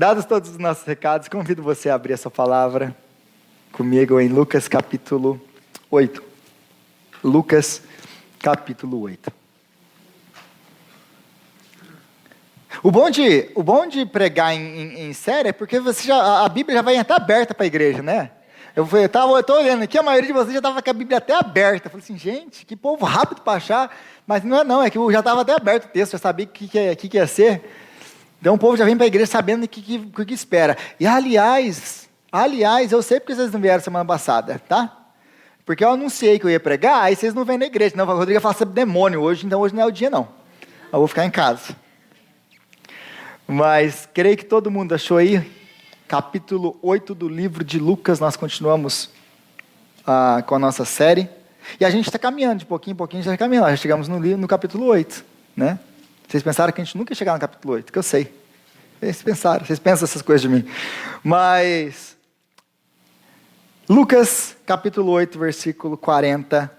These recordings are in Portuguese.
Dados todos os nossos recados, convido você a abrir a sua palavra comigo em Lucas capítulo 8. Lucas capítulo 8. O bom de pregar em série é porque a Bíblia já vai estar aberta para a igreja, né? Eu estou olhando aqui, a maioria de vocês já estava com a Bíblia até aberta. Eu falei assim, gente, que povo rápido para achar. Mas não, é que eu já estava até aberto o texto, já sabia o que ia ser. Então o povo já vem para a igreja sabendo o que espera. E aliás, eu sei porque vocês não vieram semana passada, tá? Porque eu anunciei que eu ia pregar, aí vocês não vêm na igreja. Não, o Rodrigo ia falar sobre demônio hoje, então hoje não é o dia não. Eu vou ficar em casa. Mas creio que todo mundo achou aí, capítulo 8 do livro de Lucas, nós continuamos com a nossa série. E a gente está caminhando, de pouquinho em pouquinho, já caminhando. Já chegamos no capítulo 8, né? Vocês pensaram que a gente nunca ia chegar no capítulo 8, que eu sei. Vocês pensam essas coisas de mim. Mas, Lucas, capítulo 8, versículo 40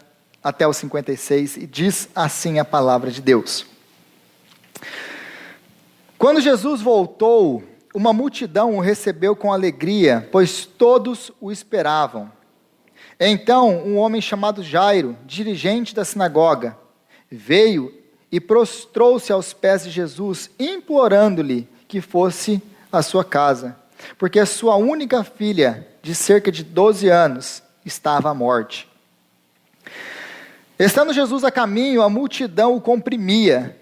até o 56, e diz assim a palavra de Deus. Quando Jesus voltou, uma multidão o recebeu com alegria, pois todos o esperavam. Então, um homem chamado Jairo, dirigente da sinagoga, veio e prostrou-se aos pés de Jesus, implorando-lhe que fosse à sua casa, porque a sua única filha, de cerca de 12 anos, estava à morte. Estando Jesus a caminho, a multidão o comprimia,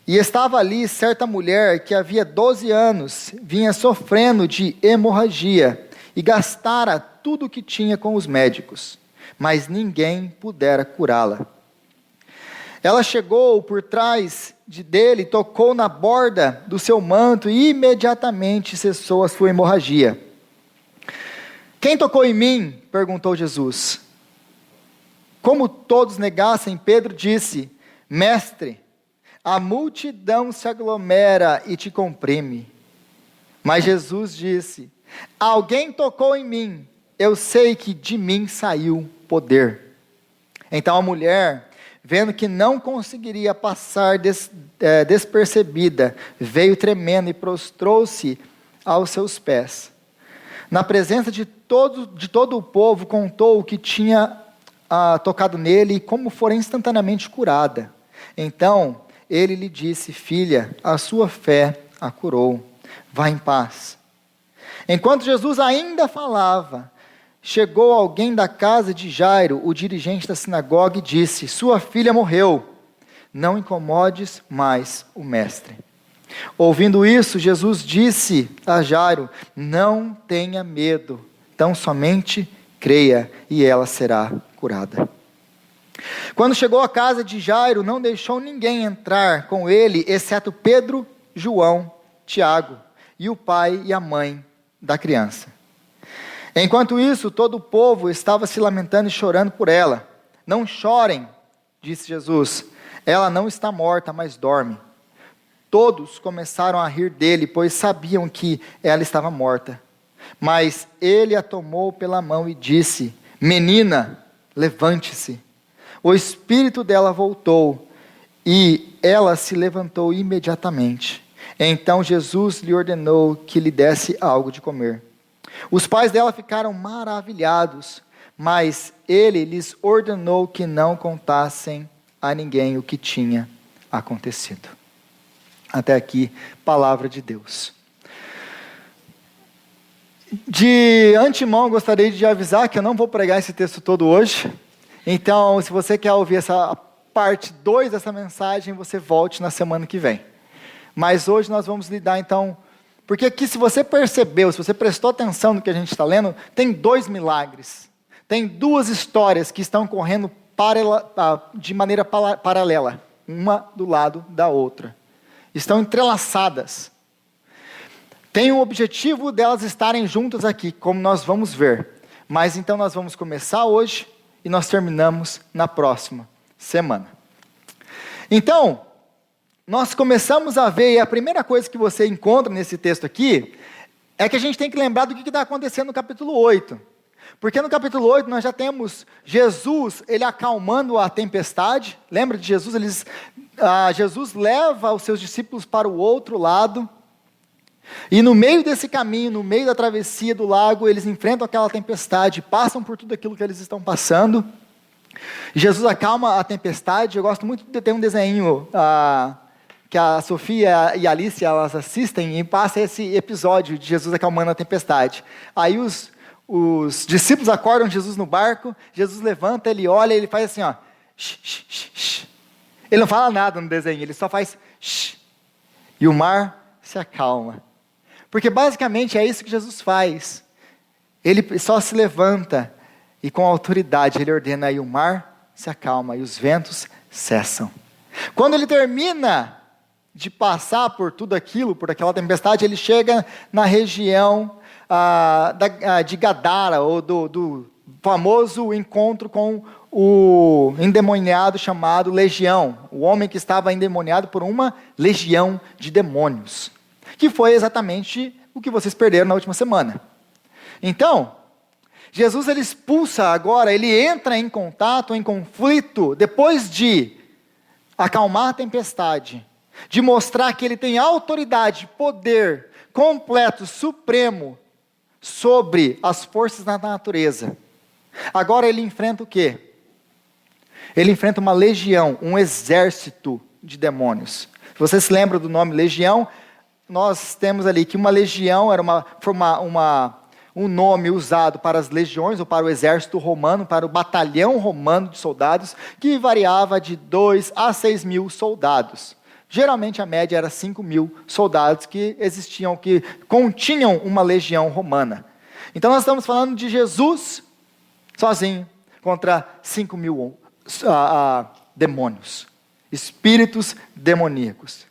e estava ali certa mulher que havia 12 anos, vinha sofrendo de hemorragia, e gastara tudo o que tinha com os médicos, mas ninguém pudera curá-la. Ela chegou por trás dele, tocou na borda do seu manto e imediatamente cessou a sua hemorragia. Quem tocou em mim? Perguntou Jesus. Como todos negassem, Pedro disse, Mestre, a multidão se aglomera e te comprime. Mas Jesus disse, alguém tocou em mim, eu sei que de mim saiu poder. Então a mulher, vendo que não conseguiria passar despercebida, veio tremendo e prostrou-se aos seus pés. Na presença de todo o povo, contou o que tinha tocado nele e como fora instantaneamente curada. Então ele lhe disse, filha, a sua fé a curou, vá em paz. Enquanto Jesus ainda falava, chegou alguém da casa de Jairo, o dirigente da sinagoga, e disse, sua filha morreu, não incomodes mais o mestre. Ouvindo isso, Jesus disse a Jairo, não tenha medo, tão somente creia e ela será curada. Quando chegou à casa de Jairo, não deixou ninguém entrar com ele, exceto Pedro, João, Tiago e o pai e a mãe da criança. Enquanto isso, todo o povo estava se lamentando e chorando por ela. Não chorem, disse Jesus, ela não está morta, mas dorme. Todos começaram a rir dele, pois sabiam que ela estava morta. Mas ele a tomou pela mão e disse, menina, levante-se. O espírito dela voltou e ela se levantou imediatamente. Então Jesus lhe ordenou que lhe desse algo de comer. Os pais dela ficaram maravilhados, mas ele lhes ordenou que não contassem a ninguém o que tinha acontecido. Até aqui, palavra de Deus. De antemão, gostaria de avisar que eu não vou pregar esse texto todo hoje. Então, se você quer ouvir essa parte 2 dessa mensagem, você volte na semana que vem. Mas hoje nós vamos lidar então, porque aqui se você percebeu, se você prestou atenção no que a gente está lendo, tem 2 milagres. Tem 2 histórias que estão correndo de maneira paralela, uma do lado da outra. Estão entrelaçadas. Tem o objetivo delas estarem juntas aqui, como nós vamos ver. Mas então nós vamos começar hoje e nós terminamos na próxima semana. Então, nós começamos a ver, e a primeira coisa que você encontra nesse texto aqui, é que a gente tem que lembrar do que está acontecendo no capítulo 8. Porque no capítulo 8 nós já temos Jesus, ele acalmando a tempestade. Lembra de Jesus? Jesus leva os seus discípulos para o outro lado, E no meio desse caminho, no meio da travessia do lago, eles enfrentam aquela tempestade, passam por tudo aquilo que eles estão passando. E Jesus acalma a tempestade. Eu gosto muito de ter um desenho que a Sofia e a Alice, elas assistem e passa esse episódio de Jesus acalmando a tempestade. Aí os discípulos acordam Jesus no barco, Jesus levanta, ele olha, ele faz assim, ó, shh, shh, shh, shh. Ele não fala nada no desenho, ele só faz shh, e o mar se acalma. Porque basicamente é isso que Jesus faz. Ele só se levanta e com autoridade ele ordena, e o mar se acalma e os ventos cessam. Quando ele termina de passar por tudo aquilo, por aquela tempestade, ele chega na região de Gadara, ou do famoso encontro com o endemoniado chamado Legião, o homem que estava endemoniado por uma legião de demônios, que foi exatamente o que vocês perderam na última semana. Então, Jesus ele expulsa agora, ele entra em contato, em conflito, depois de acalmar a tempestade, de mostrar que ele tem autoridade, poder completo, supremo, sobre as forças da natureza. Agora ele enfrenta o quê? Ele enfrenta uma legião, um exército de demônios. Se você se lembra do nome legião, nós temos ali que uma legião foi um nome usado para as legiões, ou para o exército romano, para o batalhão romano de soldados, que variava de 2 a 6 mil soldados. Geralmente a média era 5 mil soldados que existiam, que continham uma legião romana. Então nós estamos falando de Jesus sozinho contra 5 mil demônios, espíritos demoníacos.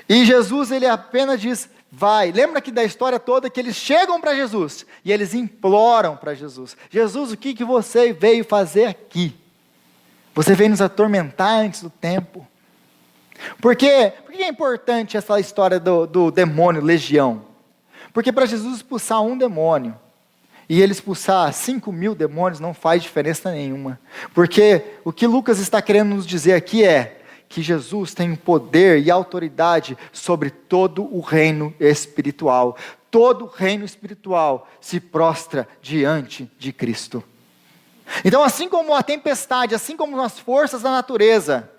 E Jesus ele apenas diz, vai. Lembra que da história toda que eles chegam para Jesus e eles imploram para Jesus. Jesus, o que você veio fazer aqui? Você veio nos atormentar antes do tempo. Por que é importante essa história do demônio, legião? Porque para Jesus expulsar um demônio, e ele expulsar 5 mil demônios, não faz diferença nenhuma. Porque o que Lucas está querendo nos dizer aqui é que Jesus tem poder e autoridade sobre todo o reino espiritual. Todo o reino espiritual se prostra diante de Cristo. Então, assim como a tempestade, assim como as forças da natureza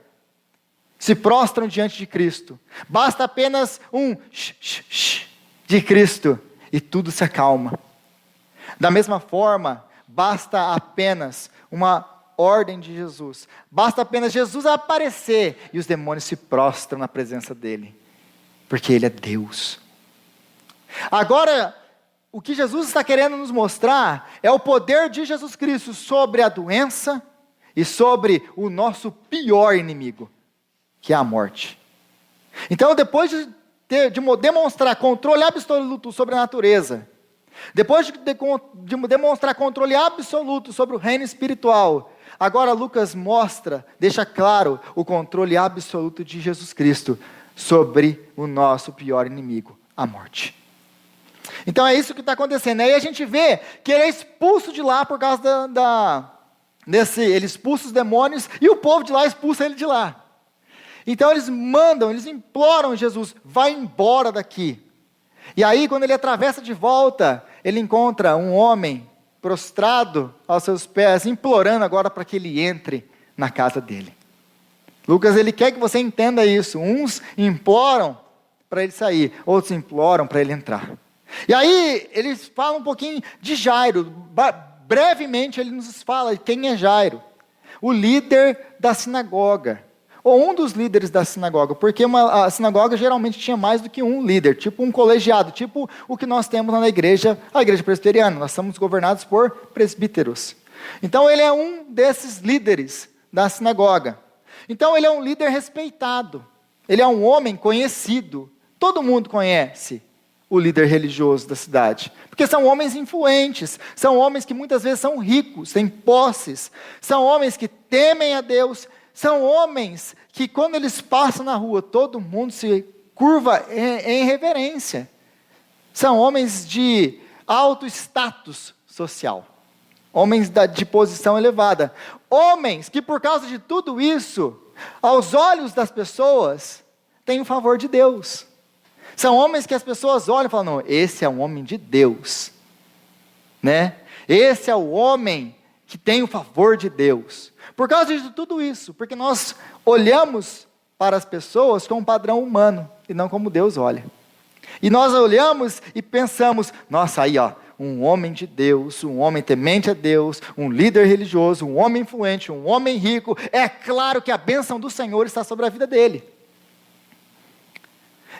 se prostram diante de Cristo, basta apenas um shh, shh, shh de Cristo e tudo se acalma. Da mesma forma, basta apenas uma ordem de Jesus, basta apenas Jesus aparecer e os demônios se prostram na presença dele, porque ele é Deus. Agora, o que Jesus está querendo nos mostrar é o poder de Jesus Cristo sobre a doença e sobre o nosso pior inimigo, que é a morte. Então, depois de demonstrar controle absoluto sobre a natureza, depois de demonstrar controle absoluto sobre o reino espiritual, agora Lucas deixa claro o controle absoluto de Jesus Cristo sobre o nosso pior inimigo, a morte. Então é isso que está acontecendo. Aí a gente vê que ele é expulso de lá por causa ele expulsa os demônios e o povo de lá expulsa ele de lá. Então eles imploram Jesus, vai embora daqui. E aí quando ele atravessa de volta, ele encontra um homem prostrado aos seus pés, implorando agora para que ele entre na casa dele. Lucas, ele quer que você entenda isso. Uns imploram para ele sair, outros imploram para ele entrar. E aí eles falam um pouquinho de Jairo. Brevemente ele nos fala quem é Jairo. O líder da sinagoga. Ou um dos líderes da sinagoga, porque a sinagoga geralmente tinha mais do que um líder, tipo um colegiado, tipo o que nós temos na igreja, a igreja presbiteriana, nós somos governados por presbíteros. Então ele é um desses líderes da sinagoga. Então ele é um líder respeitado, ele é um homem conhecido, todo mundo conhece o líder religioso da cidade, porque são homens influentes, são homens que muitas vezes são ricos, têm posses, são homens que temem a Deus, são homens que quando eles passam na rua, todo mundo se curva em reverência. São homens de alto status social. Homens de posição elevada. Homens que por causa de tudo isso, aos olhos das pessoas, têm o favor de Deus. São homens que as pessoas olham e falam, não, esse é um homem de Deus, né? Esse é o homem que tem o favor de Deus. Por causa de tudo isso, porque nós olhamos para as pessoas com um padrão humano, e não como Deus olha. E nós olhamos e pensamos, nossa, aí ó, um homem de Deus, um homem temente a Deus, um líder religioso, um homem influente, um homem rico, é claro que a bênção do Senhor está sobre a vida dele.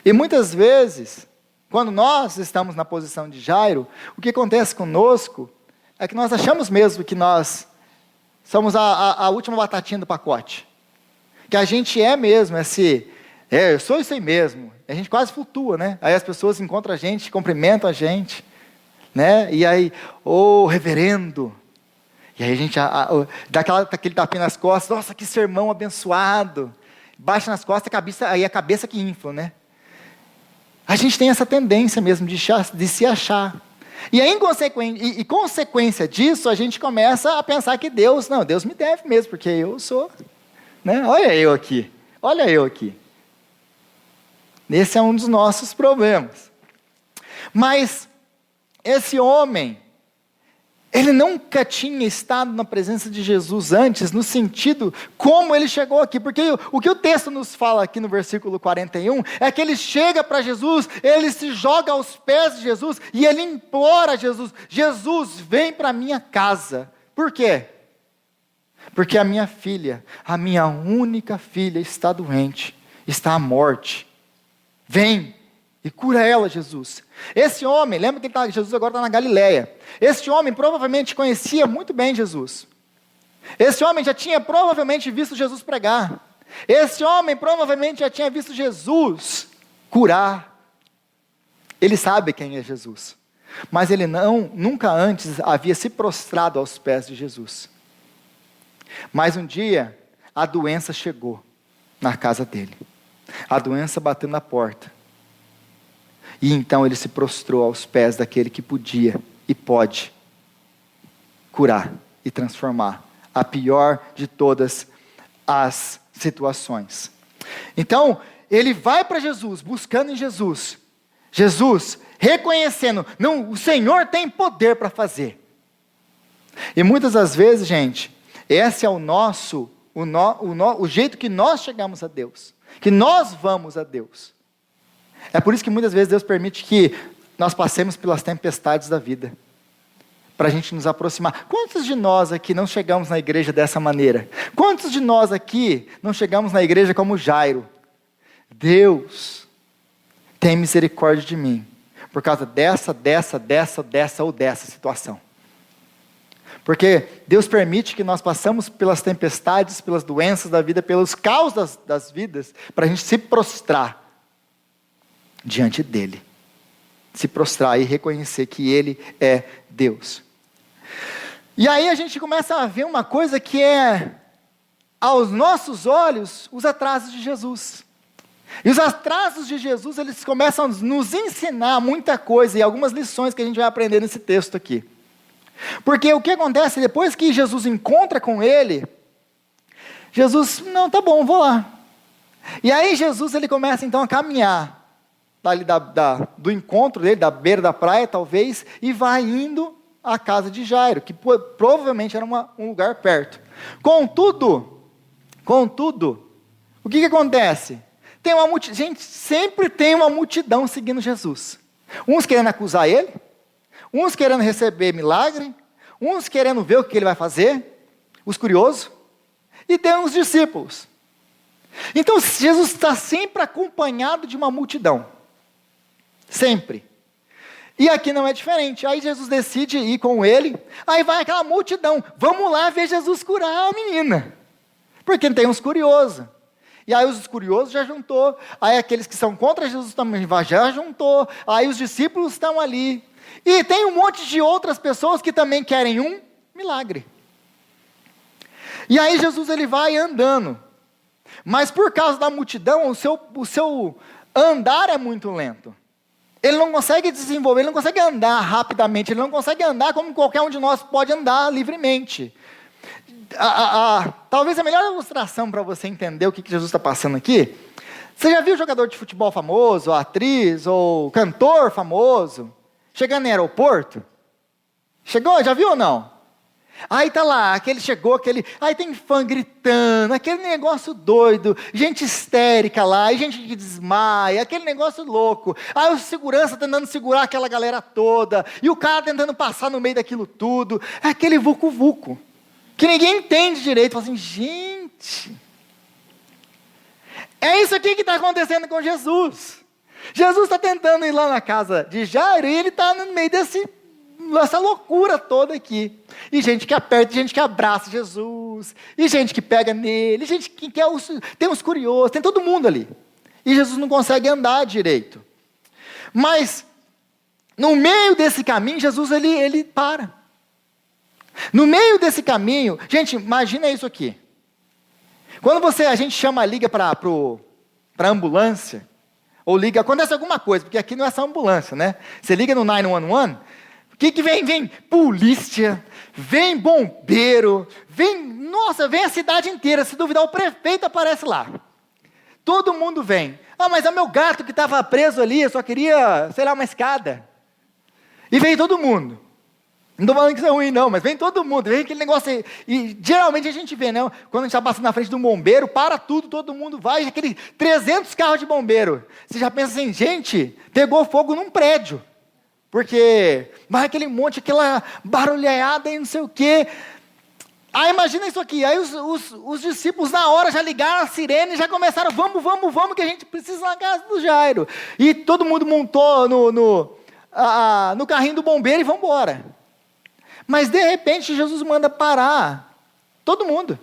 E muitas vezes, quando nós estamos na posição de Jairo, o que acontece conosco é que nós achamos mesmo que nós somos a última batatinha do pacote. Que a gente é mesmo eu sou isso aí mesmo. A gente quase flutua, né? Aí as pessoas encontram a gente, cumprimentam a gente, né? E aí, reverendo. E aí a gente dá aquele tapinha nas costas, nossa, que sermão abençoado. Baixa nas costas, aí a cabeça que infla, né? A gente tem essa tendência mesmo de se achar. E aí, em consequência disso, a gente começa a pensar que Deus me deve mesmo, porque eu sou, né? Olha eu aqui. Esse é um dos nossos problemas. Mas, esse homem, ele nunca tinha estado na presença de Jesus antes, no sentido como ele chegou aqui, porque o que o texto nos fala aqui no versículo 41, é que ele chega para Jesus, ele se joga aos pés de Jesus, e ele implora a Jesus, Jesus, vem para a minha casa. Por quê? Porque a minha filha, a minha única filha está doente, está à morte, vem e cura ela, Jesus. Esse homem, lembra que Jesus agora está na Galileia. Esse homem provavelmente conhecia muito bem Jesus. Esse homem já tinha provavelmente visto Jesus pregar. Esse homem provavelmente já tinha visto Jesus curar. Ele sabe quem é Jesus. Mas ele nunca antes havia se prostrado aos pés de Jesus. Mas um dia, a doença chegou na casa dele. A doença bateu na porta. E então ele se prostrou aos pés daquele que podia e pode curar e transformar a pior de todas as situações. Então, ele vai para Jesus, buscando em Jesus. Jesus, reconhecendo, não, o Senhor tem poder para fazer. E muitas das vezes, gente, esse é o jeito que nós chegamos a Deus, que nós vamos a Deus. É por isso que muitas vezes Deus permite que nós passemos pelas tempestades da vida, para a gente nos aproximar. Quantos de nós aqui não chegamos na igreja dessa maneira? Quantos de nós aqui não chegamos na igreja como Jairo? Deus, tem misericórdia de mim, por causa dessa ou dessa situação. Porque Deus permite que nós passamos pelas tempestades, pelas doenças da vida, pelos caos das vidas, para a gente se prostrar diante dele, se prostrar e reconhecer que ele é Deus. E aí a gente começa a ver uma coisa que é, aos nossos olhos, os atrasos de Jesus. E os atrasos de Jesus, eles começam a nos ensinar muita coisa, e algumas lições que a gente vai aprender nesse texto aqui. Porque o que acontece, depois que Jesus encontra com ele, Jesus, não, tá bom, vou lá. E aí Jesus, ele começa então a caminhar, dali do encontro dele, da beira da praia talvez, e vai indo à casa de Jairo, que provavelmente era um lugar perto. Contudo, o que acontece? Gente, sempre tem uma multidão seguindo Jesus. Uns querendo acusar ele, uns querendo receber milagre, uns querendo ver o que ele vai fazer, os curiosos, e tem uns discípulos. Então Jesus está sempre acompanhado de uma multidão. Sempre. E aqui não é diferente. Aí Jesus decide ir com ele, aí vai aquela multidão, vamos lá ver Jesus curar a menina, porque tem uns curiosos, e aí os curiosos já juntou, aí aqueles que são contra Jesus também já juntou, aí os discípulos estão ali, e tem um monte de outras pessoas que também querem um milagre. E aí Jesus, ele vai andando, mas por causa da multidão, o seu andar é muito lento. Ele não consegue desenvolver, ele não consegue andar rapidamente, ele não consegue andar como qualquer um de nós pode andar livremente. Talvez a melhor ilustração para você entender o que Jesus está passando aqui, Você já viu jogador de futebol famoso, ou atriz, ou cantor famoso, chegando em aeroporto? Chegou? Já viu ou não? Aí tá lá, aí tem fã gritando, aquele negócio doido, gente histérica lá, aí gente que desmaia, aquele negócio louco. Aí o segurança tentando segurar aquela galera toda, e o cara tentando passar no meio daquilo tudo. É aquele vucu-vucu, que ninguém entende direito. Fala assim, gente, é isso aqui que está acontecendo com Jesus. Jesus está tentando ir lá na casa de Jairo, e ele está no meio dessa loucura toda aqui. E gente que aperta, gente que abraça Jesus, e gente que pega nele, gente que quer tem uns curiosos, tem todo mundo ali. E Jesus não consegue andar direito. Mas, no meio desse caminho, Jesus ele para. No meio desse caminho, gente, imagina isso aqui. Quando a gente liga para a ambulância, ou liga, acontece alguma coisa, porque aqui não é só ambulância, né? Você liga no 911, o que vem? Vem polícia, vem bombeiro, vem a cidade inteira. Se duvidar, o prefeito aparece lá. Todo mundo vem. Ah, mas é meu gato que estava preso ali, eu só queria, uma escada. E vem todo mundo. Não estou falando que isso é ruim não, mas vem todo mundo, vem aquele negócio aí. E geralmente a gente vê, né? Quando a gente está passando na frente de um bombeiro, para tudo, todo mundo vai, aquele 300 carros de bombeiro. Você já pensa assim, gente, pegou fogo num prédio. Porque vai aquele monte, aquela barulhada e não sei o quê. Aí imagina isso aqui, aí os discípulos na hora já ligaram a sirene, já começaram, vamos, que a gente precisa ir na casa do Jairo. E todo mundo montou no carrinho do bombeiro e vamos embora. Mas de repente Jesus manda parar todo mundo.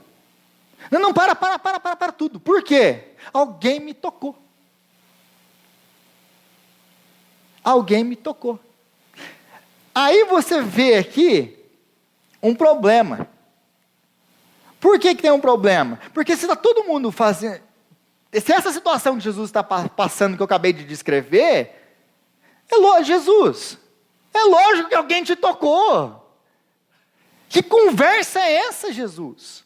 Não, para tudo. Por quê? Alguém me tocou. Alguém me tocou. Aí você vê aqui um problema. Por que tem um problema? Porque se está todo mundo fazendo... Se essa situação que Jesus está passando, que eu acabei de descrever, Jesus, é lógico que alguém te tocou. Que conversa é essa, Jesus?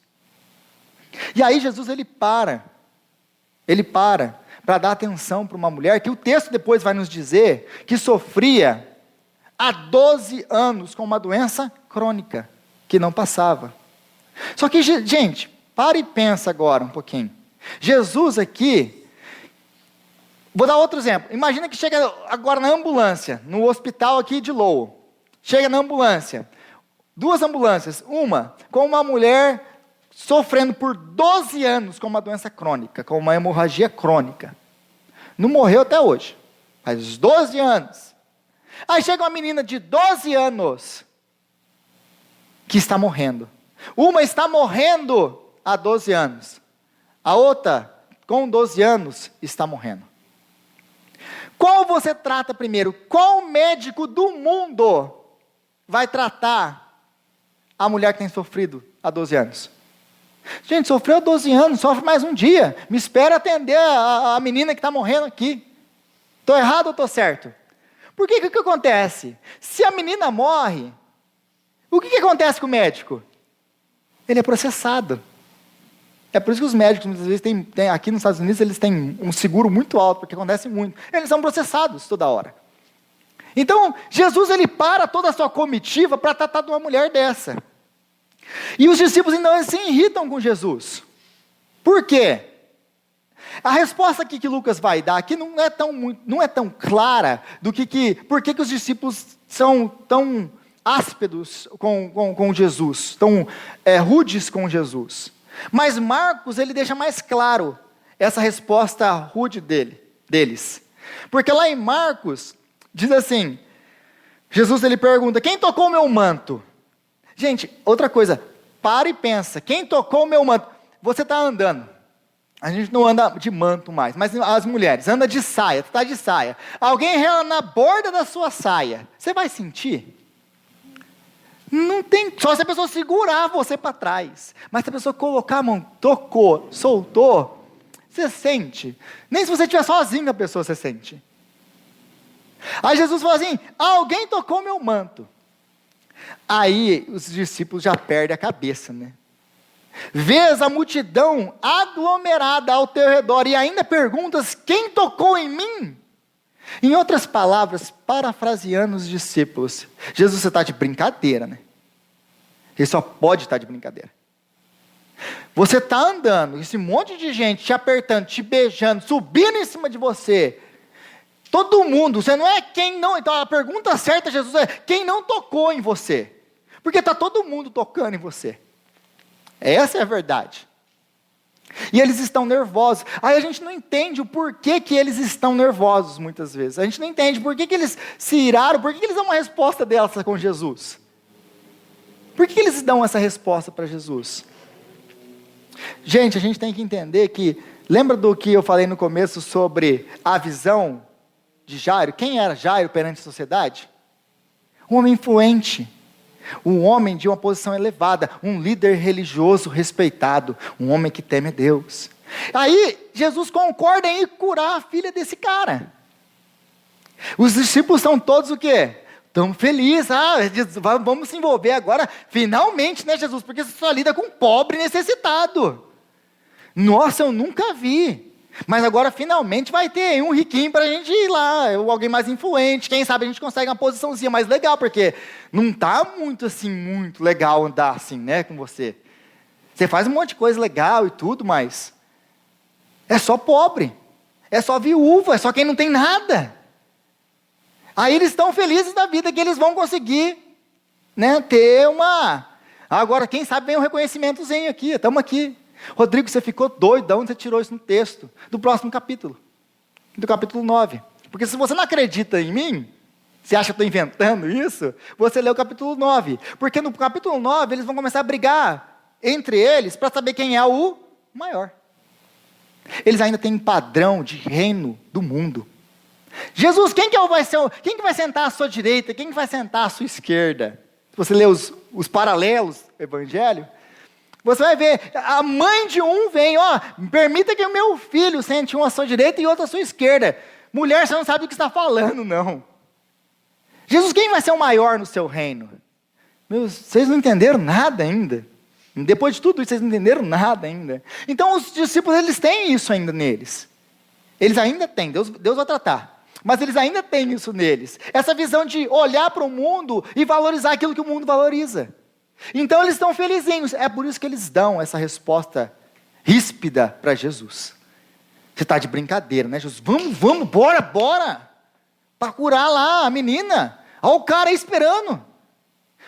E aí Jesus ele para dar atenção para uma mulher que o texto depois vai nos dizer que sofria há 12 anos com uma doença crônica que não passava. Só que, gente, para e pensa agora um pouquinho. Jesus aqui, vou dar outro exemplo. Imagina que chega agora na ambulância, no hospital aqui de Lowell. Chega na ambulância, 2 ambulâncias, uma com uma mulher sofrendo por 12 anos com uma doença crônica, com uma hemorragia crônica. Não morreu até hoje, faz 12 anos. Aí chega uma menina de 12 anos que está morrendo. Uma está morrendo há 12 anos. A outra, com 12 anos, está morrendo. Qual você trata primeiro? Qual médico do mundo vai tratar a mulher que tem sofrido há 12 anos? Gente, sofreu há 12 anos, sofre mais um dia. Me espera atender a menina que está morrendo aqui. Estou errado ou estou certo? Porque o que acontece? Se a menina morre, o que acontece com o médico? Ele é processado. É por isso que os médicos, muitas vezes, aqui nos Estados Unidos, eles têm um seguro muito alto, porque acontece muito. Eles são processados toda hora. Então, Jesus, ele para toda a sua comitiva para tratar de uma mulher dessa. E os discípulos, então, eles se irritam com Jesus. Por quê? A resposta aqui que Lucas vai dar aqui não é tão clara do por que os discípulos são tão ásperos com Jesus, tão rudes com Jesus. Mas Marcos, ele deixa mais claro essa resposta rude deles. Porque lá em Marcos, diz assim, Jesus ele pergunta, quem tocou o meu manto? Gente, outra coisa, para e pensa, quem tocou o meu manto? Você está andando, a gente não anda de manto mais, mas as mulheres, anda de saia, tu está de saia. Alguém rela na borda da sua saia, você vai sentir? Não tem, só se a pessoa segurar você para trás. Mas se a pessoa colocar a mão, tocou, soltou, você sente. Nem se você estiver sozinho a pessoa, você sente. Aí Jesus falou assim, alguém tocou meu manto. Aí os discípulos já perdem a cabeça, né? vês a multidão aglomerada ao teu redor e ainda perguntas: quem tocou em mim? Em outras palavras, parafraseando os discípulos, Jesus, você está de brincadeira, né? Ele só pode estar de brincadeira. Você está andando, esse monte de gente te apertando, te beijando, subindo em cima de você. Todo mundo, você não é quem não. Então a pergunta certa, Jesus, é quem não tocou em você. Porque está todo mundo tocando em você. Essa é a verdade. E eles estão nervosos. Aí a gente não entende o porquê que eles estão nervosos muitas vezes. A gente não entende por que eles se iraram, por que eles dão uma resposta dessa com Jesus. Por que eles dão essa resposta para Jesus? Gente, a gente tem que entender que, lembra do que eu falei no começo sobre a visão de Jairo? Quem era Jairo perante a sociedade? Um homem influente. Um homem de uma posição elevada, um líder religioso respeitado, um homem que teme a Deus. Aí, Jesus concorda em ir curar a filha desse cara. Os discípulos são todos o quê? Estão felizes, vamos se envolver agora, finalmente, né, Jesus? Porque você só lida com pobre necessitado. Nossa, eu nunca vi. Mas agora finalmente vai ter um riquinho para a gente ir lá, ou alguém mais influente, quem sabe a gente consegue uma posiçãozinha mais legal, porque não está muito assim, muito legal andar assim, né, com você. Você faz um monte de coisa legal e tudo, mas é só pobre, é só viúva, é só quem não tem nada. Aí eles estão felizes da vida que eles vão conseguir, né, ter uma... Agora quem sabe vem um reconhecimentozinho aqui, estamos aqui. Rodrigo, você ficou doido, de onde você tirou isso no texto? Do próximo capítulo, do capítulo 9. Porque se você não acredita em mim, você acha que eu estou inventando isso? Você lê o capítulo 9. Porque no capítulo 9 eles vão começar a brigar entre eles para saber quem é o maior. Eles ainda têm padrão de reino do mundo. Jesus, quem que vai sentar à sua direita? Quem que vai sentar à sua esquerda? Se você lê os paralelos do evangelho, você vai ver, a mãe de um vem, permita que o meu filho sente um à sua direita e outro à sua esquerda. Mulher, você não sabe do que está falando, não. Jesus, quem vai ser o maior no seu reino? Vocês não entenderam nada ainda. Depois de tudo isso, vocês não entenderam nada ainda. Então os discípulos, eles têm isso ainda neles. Eles ainda têm, Deus vai tratar. Mas eles ainda têm isso neles. Essa visão de olhar para o mundo e valorizar aquilo que o mundo valoriza. Então eles estão felizinhos, é por isso que eles dão essa resposta ríspida para Jesus. Você está de brincadeira, né, Jesus? Vamos, bora, para curar lá a menina, olha o cara aí esperando.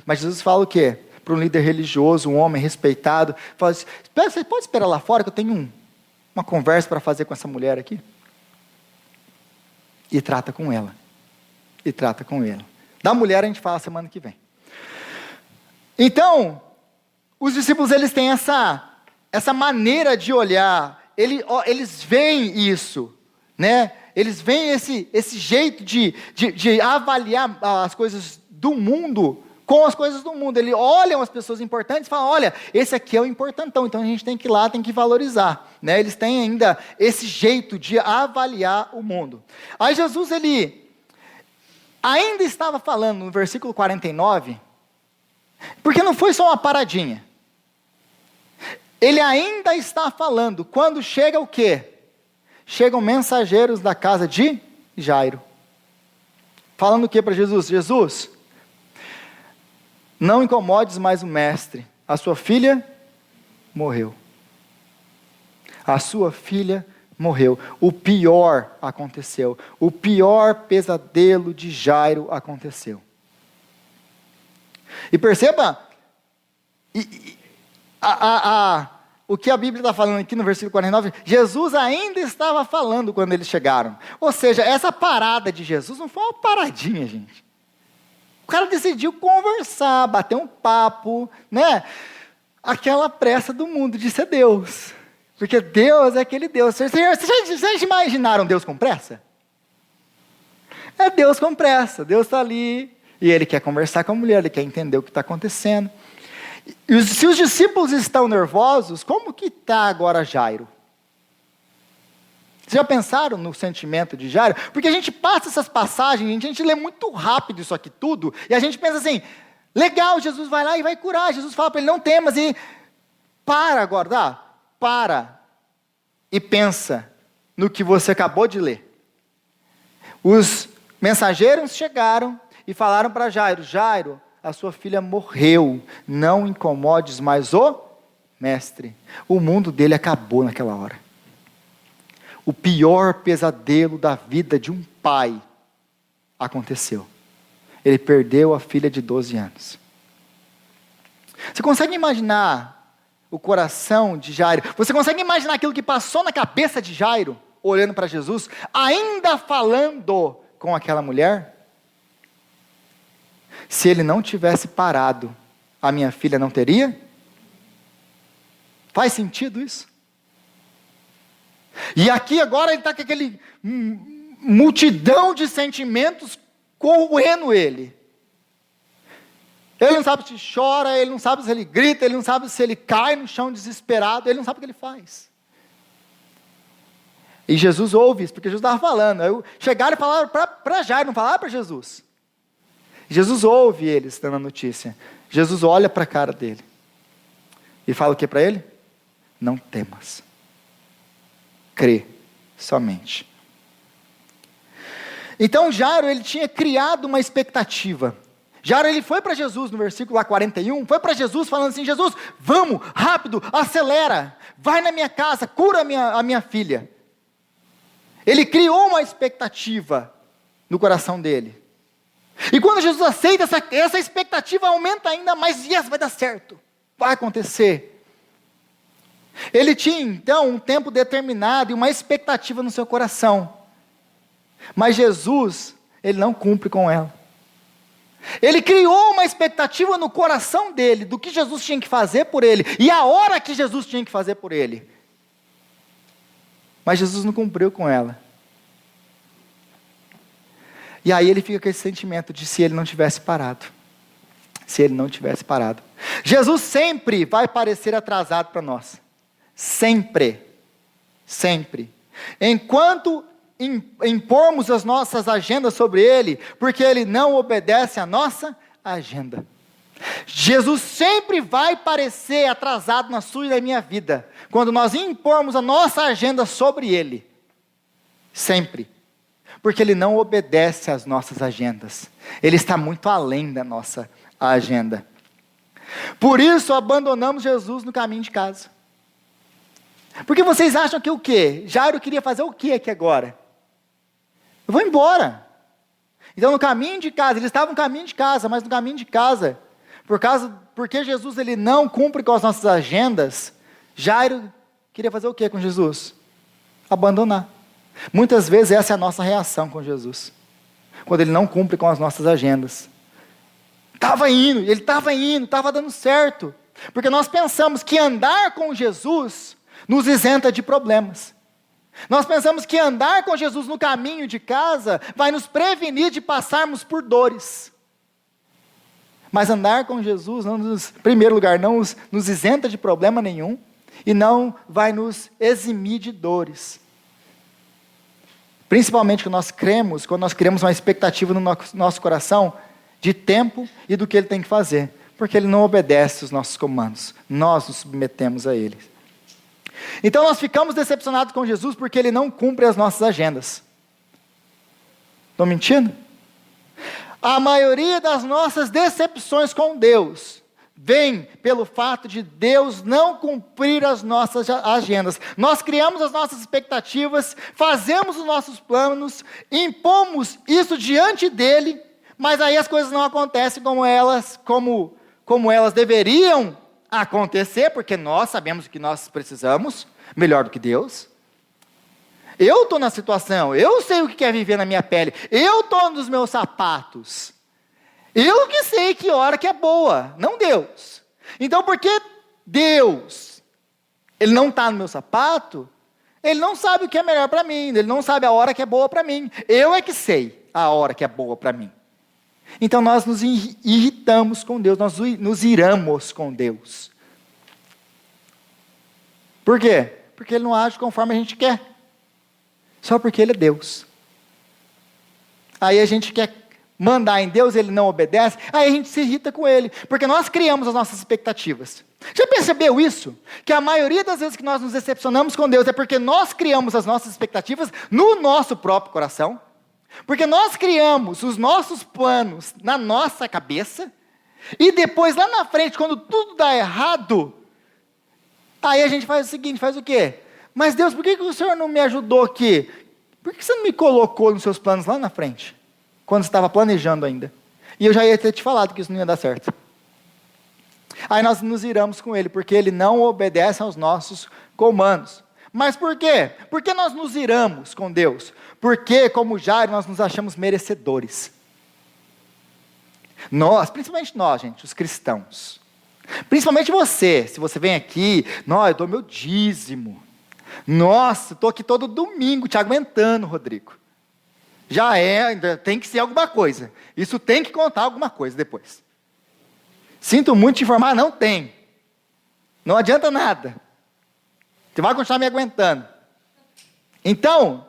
Mas Jesus fala o quê? Para um líder religioso, um homem respeitado, fala assim: você pode esperar lá fora que eu tenho uma conversa para fazer com essa mulher aqui? E trata com ela, Da mulher a gente fala semana que vem. Então, os discípulos, eles têm essa maneira de olhar, eles veem isso, né? Eles veem esse jeito de avaliar as coisas do mundo com as coisas do mundo. Eles olham as pessoas importantes e falam: olha, esse aqui é o importantão, então a gente tem que ir lá, tem que valorizar, né? Eles têm ainda esse jeito de avaliar o mundo. Aí Jesus, ele ainda estava falando no versículo 49, porque não foi só uma paradinha. Ele ainda está falando, quando chega o quê? Chegam mensageiros da casa de Jairo. Falando o que para Jesus? Jesus, não incomodes mais o mestre, a sua filha morreu. A sua filha morreu. O pior aconteceu. O pior pesadelo de Jairo aconteceu. E perceba, o que a Bíblia está falando aqui no versículo 49, Jesus ainda estava falando quando eles chegaram. Ou seja, essa parada de Jesus não foi uma paradinha, gente. O cara decidiu conversar, bater um papo, né? Aquela pressa do mundo de ser Deus. Porque Deus é aquele Deus. Vocês já imaginaram Deus com pressa? É Deus com pressa. Deus está ali e Ele quer conversar com a mulher, Ele quer entender o que está acontecendo. E se os discípulos estão nervosos, como que está agora Jairo? Vocês já pensaram no sentimento de Jairo? Porque a gente passa essas passagens, a gente lê muito rápido isso aqui tudo, e a gente pensa assim: legal, Jesus vai lá e vai curar. Jesus fala para ele: não temas, e Para agora, para e pensa no que você acabou de ler. Os mensageiros chegaram e falaram para Jairo: Jairo, a sua filha morreu, não incomodes mais o mestre. O mundo dele acabou naquela hora. O pior pesadelo da vida de um pai aconteceu. Ele perdeu a filha de 12 anos. Você consegue imaginar o coração de Jairo? Você consegue imaginar aquilo que passou na cabeça de Jairo, olhando para Jesus, ainda falando com aquela mulher? Se ele não tivesse parado, a minha filha não teria? Faz sentido isso? E aqui agora ele está com aquele multidão de sentimentos corroendo ele. Ele não sabe se chora, ele não sabe se ele grita, ele não sabe se ele cai no chão desesperado, ele não sabe o que ele faz. E Jesus ouve isso, porque Jesus estava falando. Chegaram e falaram para Jairo, não falaram para Jesus. Jesus ouve eles dando a notícia. Jesus olha para a cara dele e fala o que para ele? Não temas. Crê somente. Então Jairo, ele tinha criado uma expectativa. Jairo, ele foi para Jesus no versículo lá 41, foi para Jesus falando assim: Jesus, vamos, rápido, acelera, vai na minha casa, cura a minha filha. Ele criou uma expectativa no coração dele. E quando Jesus aceita, essa expectativa aumenta ainda mais. Yes, vai dar certo, vai acontecer. Ele tinha então um tempo determinado e uma expectativa no seu coração. Mas Jesus, ele não cumpre com ela. Ele criou uma expectativa no coração dele, do que Jesus tinha que fazer por ele, e a hora que Jesus tinha que fazer por ele. Mas Jesus não cumpriu com ela. E aí ele fica com esse sentimento de se ele não tivesse parado. Se ele não tivesse parado. Jesus sempre vai parecer atrasado para nós. Sempre. Sempre. Enquanto impormos as nossas agendas sobre ele, porque ele não obedece à nossa agenda. Jesus sempre vai parecer atrasado na sua e na minha vida, quando nós impormos a nossa agenda sobre ele. Sempre. Porque ele não obedece às nossas agendas. Ele está muito além da nossa agenda. Por isso abandonamos Jesus no caminho de casa. Porque vocês acham que o quê? Jairo queria fazer o quê aqui agora? Eu vou embora. Então no caminho de casa, eles estavam no caminho de casa, mas no caminho de casa, porque Jesus ele não cumpre com as nossas agendas, Jairo queria fazer o quê com Jesus? Abandonar. Muitas vezes essa é a nossa reação com Jesus, quando ele não cumpre com as nossas agendas. Ele estava indo, estava dando certo, porque nós pensamos que andar com Jesus nos isenta de problemas. Nós pensamos que andar com Jesus no caminho de casa vai nos prevenir de passarmos por dores. Mas andar com Jesus, em primeiro lugar, não nos isenta de problema nenhum, e não vai nos eximir de dores. Principalmente quando nós criamos uma expectativa no nosso coração de tempo e do que ele tem que fazer, porque ele não obedece os nossos comandos, nós nos submetemos a ele. Então nós ficamos decepcionados com Jesus porque ele não cumpre as nossas agendas. Estou mentindo? A maioria das nossas decepções com Deus vem pelo fato de Deus não cumprir as nossas agendas. Nós criamos as nossas expectativas, fazemos os nossos planos, impomos isso diante dele, mas aí as coisas não acontecem como elas deveriam acontecer, porque nós sabemos o que nós precisamos, melhor do que Deus. Eu estou na situação, eu sei o que é viver na minha pele, eu estou nos meus sapatos. Eu que sei que hora que é boa, não Deus. Então, porque Deus, ele não está no meu sapato, ele não sabe o que é melhor para mim, ele não sabe a hora que é boa para mim. Eu é que sei a hora que é boa para mim. Então nós nos irritamos com Deus, nós nos iramos com Deus. Por quê? Porque ele não age conforme a gente quer. Só porque ele é Deus. Aí a gente quer mandar em Deus, ele não obedece, aí a gente se irrita com ele, porque nós criamos as nossas expectativas. Já percebeu isso? Que a maioria das vezes que nós nos decepcionamos com Deus é porque nós criamos as nossas expectativas no nosso próprio coração, porque nós criamos os nossos planos na nossa cabeça, e depois lá na frente, quando tudo dá errado, aí a gente faz o seguinte, faz o quê? Mas Deus, por que o Senhor não me ajudou aqui? Por que você não me colocou nos seus planos lá na frente? Quando você estava planejando ainda. E eu já ia ter te falado que isso não ia dar certo. Aí nós nos iramos com ele, porque ele não obedece aos nossos comandos. Mas por quê? Por que nós nos iramos com Deus? Porque, como Jairo, nós nos achamos merecedores. Nós, principalmente nós, gente, os cristãos. Principalmente você, se você vem aqui, eu dou meu dízimo. Nossa, estou aqui todo domingo te aguentando, Rodrigo. Ainda tem que ser alguma coisa. Isso tem que contar alguma coisa depois. Sinto muito te informar, não tem. Não adianta nada. Você vai continuar me aguentando. Então,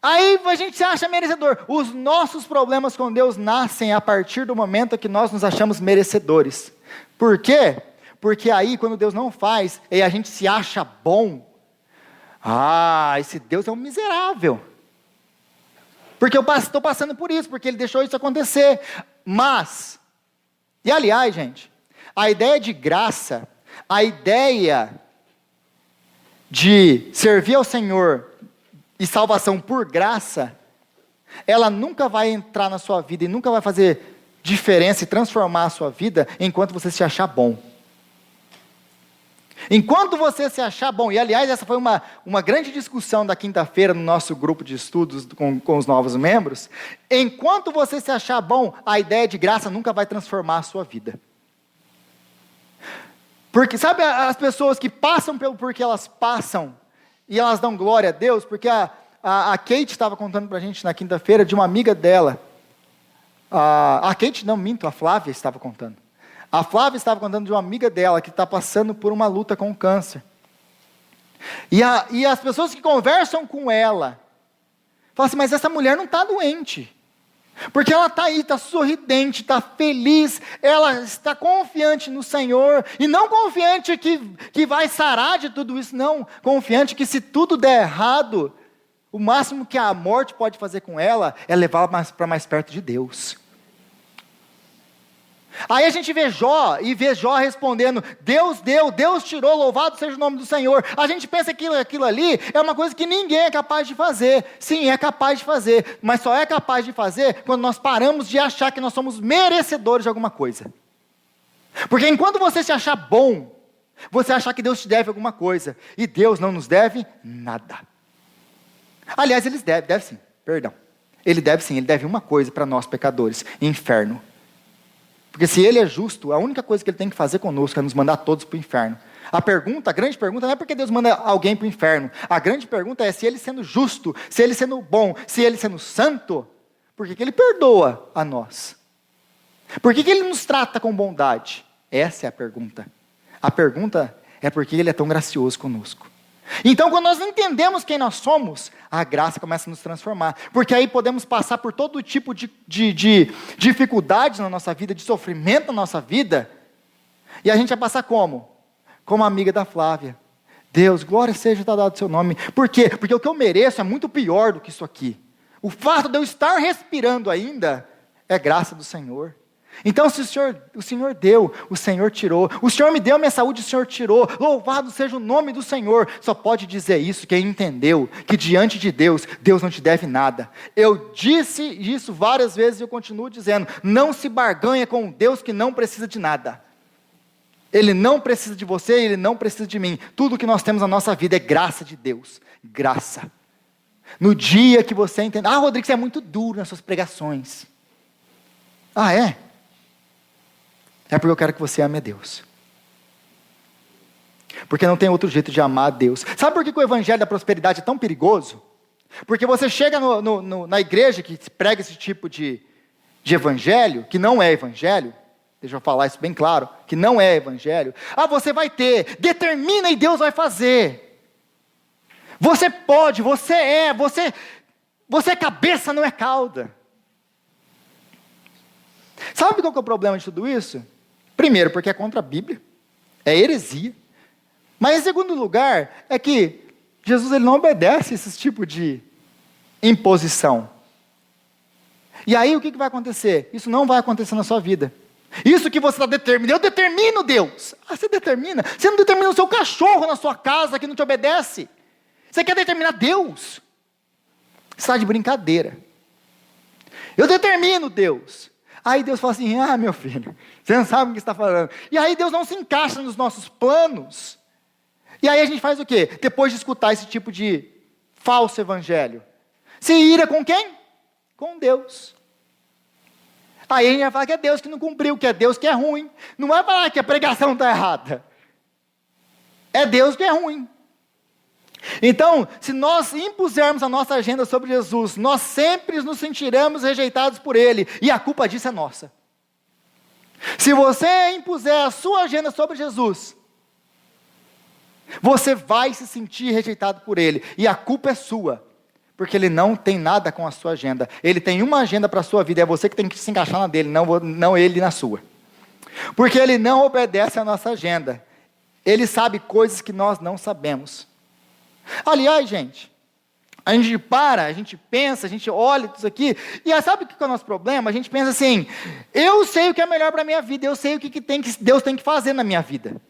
aí a gente se acha merecedor. Os nossos problemas com Deus nascem a partir do momento que nós nos achamos merecedores. Por quê? Porque aí, quando Deus não faz, e a gente se acha bom. Esse Deus é um miserável. Porque eu estou passando por isso, porque Ele deixou isso acontecer. Mas, e aliás, gente, a ideia de graça, a ideia de servir ao Senhor e salvação por graça, ela nunca vai entrar na sua vida e nunca vai fazer diferença e transformar a sua vida enquanto você se achar bom. Enquanto você se achar bom, e aliás essa foi uma grande discussão da quinta-feira no nosso grupo de estudos com os novos membros, enquanto você se achar bom, a ideia de graça nunca vai transformar a sua vida. Porque sabe as pessoas que passam pelo porquê elas passam, e elas dão glória a Deus, porque a Kate estava contando para a gente na quinta-feira de uma amiga dela, a Flávia estava contando. A Flávia estava contando de uma amiga dela que está passando por uma luta com o câncer. E as pessoas que conversam com ela, falam assim, mas essa mulher não está doente. Porque ela está aí, está sorridente, está feliz, ela está confiante no Senhor, e não confiante que vai sarar de tudo isso, não. Confiante que se tudo der errado, o máximo que a morte pode fazer com ela é levá-la para mais perto de Deus. Aí a gente vê Jó respondendo, Deus deu, Deus tirou, louvado seja o nome do Senhor. A gente pensa que aquilo ali é uma coisa que ninguém é capaz de fazer. Sim, é capaz de fazer, mas só é capaz de fazer quando nós paramos de achar que nós somos merecedores de alguma coisa. Porque enquanto você se achar bom, você achar que Deus te deve alguma coisa, e Deus não nos deve nada. Aliás, Ele deve sim, perdão. Ele deve uma coisa para nós pecadores, inferno. Porque se Ele é justo, a única coisa que Ele tem que fazer conosco é nos mandar todos para o inferno. A grande pergunta não é porque Deus manda alguém para o inferno. A grande pergunta é se Ele sendo justo, se Ele sendo bom, se Ele sendo santo, por que Ele perdoa a nós? Por que Ele nos trata com bondade? Essa é a pergunta. A pergunta é porque Ele é tão gracioso conosco. Então, quando nós entendemos quem nós somos, a graça começa a nos transformar. Porque aí podemos passar por todo tipo de dificuldades na nossa vida, de sofrimento na nossa vida. E a gente vai passar como? Como a amiga da Flávia. Deus, glória seja dado o seu nome. Por quê? Porque o que eu mereço é muito pior do que isso aqui. O fato de eu estar respirando ainda é graça do Senhor. Então, se o Senhor deu, o Senhor tirou. O Senhor me deu minha saúde, o Senhor tirou. Louvado seja o nome do Senhor. Só pode dizer isso quem entendeu que diante de Deus, Deus não te deve nada. Eu disse isso várias vezes e eu continuo dizendo. Não se barganha com um Deus que não precisa de nada. Ele não precisa de você, Ele não precisa de mim. Tudo que nós temos na nossa vida é graça de Deus. Graça. No dia que você entende... Rodrigo, você é muito duro nas suas pregações. É? É porque eu quero que você ame a Deus. Porque não tem outro jeito de amar a Deus. Sabe por que o evangelho da prosperidade é tão perigoso? Porque você chega na igreja que prega esse tipo de evangelho, que não é evangelho, deixa eu falar isso bem claro, que não é evangelho. Você vai ter, determina e Deus vai fazer. Você pode, você é cabeça, não é cauda. Sabe qual que é o problema de tudo isso? Primeiro, porque é contra a Bíblia. É heresia. Mas em segundo lugar, é que Jesus ele não obedece esse tipo de imposição. E aí o que vai acontecer? Isso não vai acontecer na sua vida. Isso que você está determinando, eu determino Deus. Ah, você determina? Você não determina o seu cachorro na sua casa que não te obedece. Você quer determinar Deus? Você está de brincadeira. Eu determino Deus. Aí Deus fala assim, ah, meu filho, você não sabe o que está falando. E aí Deus não se encaixa nos nossos planos. E aí a gente faz o quê? Depois de escutar esse tipo de falso evangelho. Se ira com quem? Com Deus. Aí a gente vai falar que é Deus que não cumpriu, que é Deus que é ruim. Não vai falar que a pregação está errada. É Deus que é ruim. Então, se nós impusermos a nossa agenda sobre Jesus, nós sempre nos sentiremos rejeitados por Ele, e a culpa disso é nossa. Se você impuser a sua agenda sobre Jesus, você vai se sentir rejeitado por Ele, e a culpa é sua, porque Ele não tem nada com a sua agenda. Ele tem uma agenda para a sua vida, é você que tem que se encaixar na dele, não Ele na sua. Porque Ele não obedece à nossa agenda. Ele sabe coisas que nós não sabemos. Aliás, gente, a gente para, a gente pensa, a gente olha tudo isso aqui, e sabe o que é o nosso problema? A gente pensa assim, eu sei o que é melhor para a minha vida, eu sei o que Deus tem que fazer na minha vida.